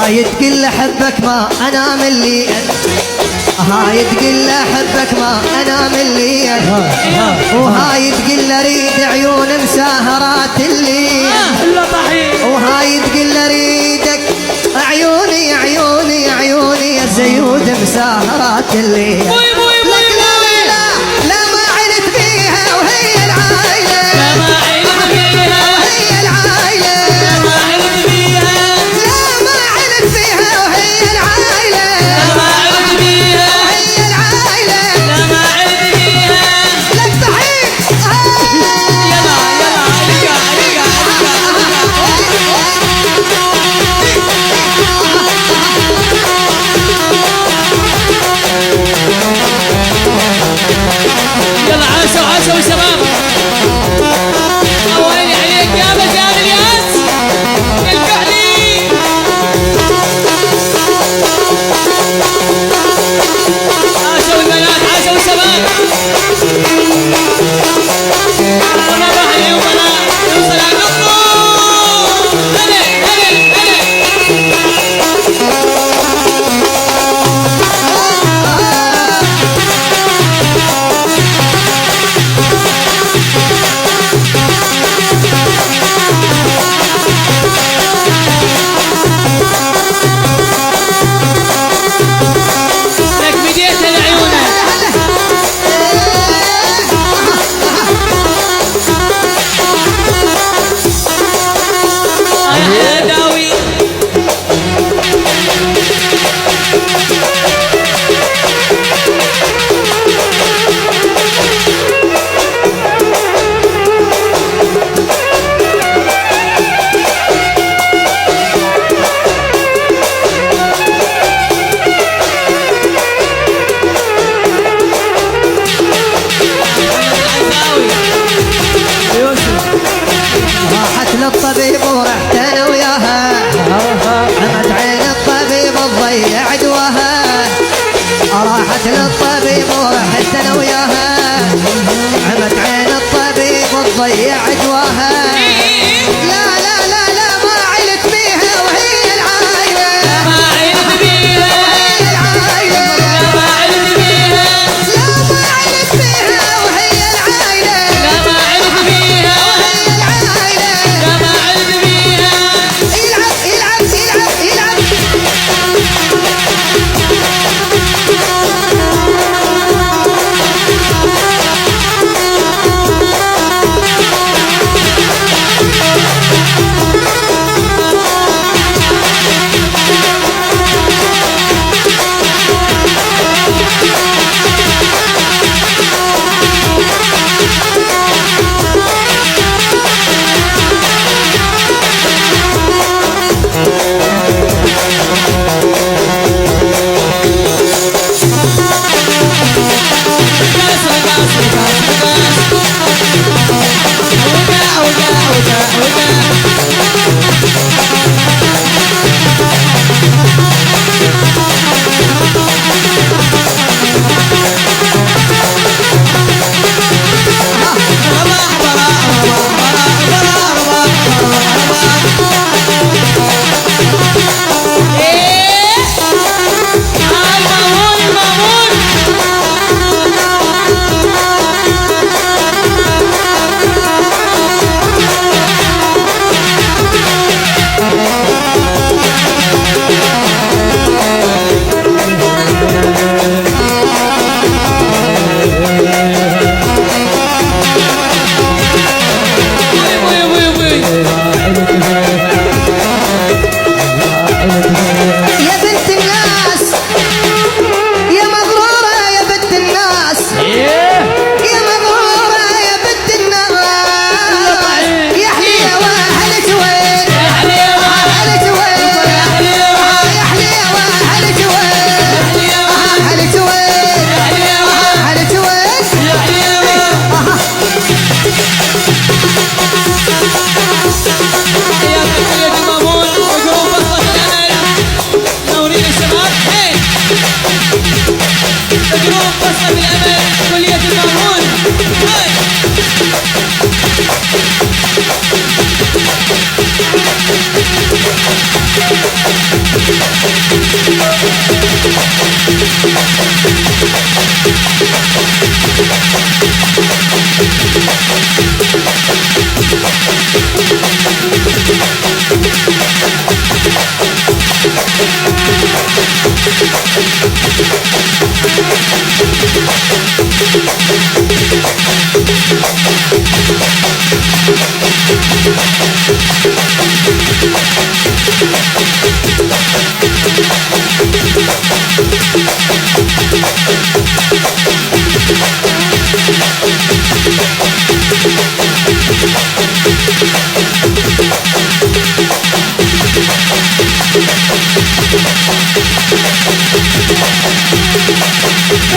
هاي تقول احبك ما انام الليل، هاي تقول احبك ما انام الليل، وهاي تقول اريد عيون مسهرات الليل، وهاي تقول اريدك عيوني عيوني عيوني يا زيود مسهرات الليل. لك لا لا لا لا ما عرفت بيها وهي العايلة، لا ما عرفت بيها وهي العايلة، لا ما عرفت بيها لا ما عرفت فيها وهي العايلة، لا ما عرفت بيها وهي العايلة. لا ما عرفت بيها. لك صحيح يلا يلا ارجع ارجع يلا عاشوا عاشوا شباب. ويني عليك يا مكان الياس الفعلي. عاشوا البنات عاشوا الشباب. الله راح اليومنا يوصل على النقطة. هلا هلا هلا. لك بديت لعيونك. يا داوي راحت للطبيب ورحت انا وياها، عمت عين الطبيب تضيع دواها، راحت للطبيب ورحت انا وياها، عمت عين الطبيب تضيع دواها. لا لا لا لا ما علت بيها وهي العايلة، ما عرفت بيها وهي العايلة، لا ما عرفت بيها لا ما علت بيها وهي العايلة، لا ما عرفت بيها وهي العايلة. لا ما عرفت بيها.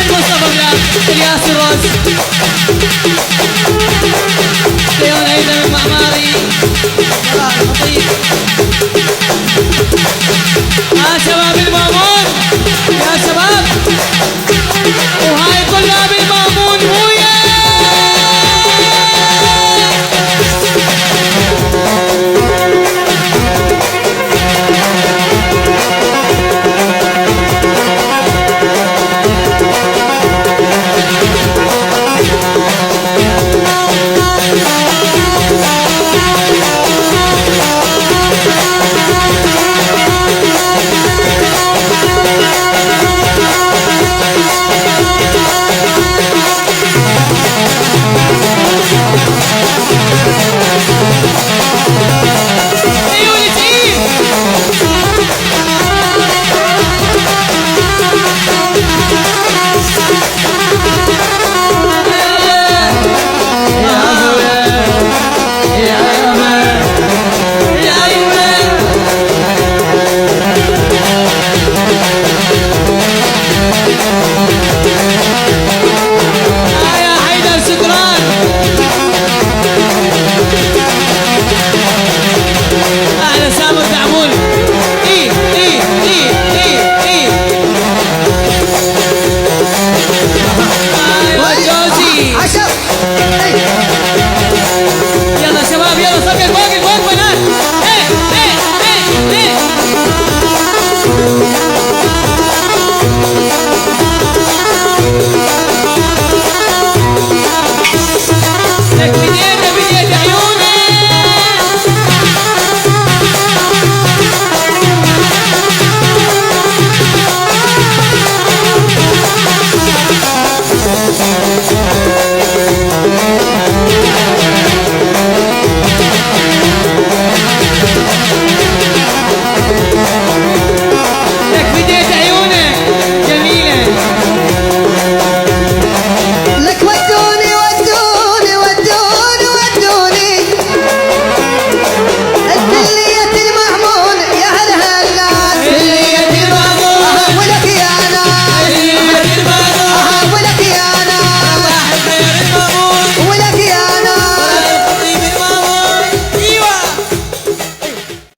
المصطفى بلال الياس الراس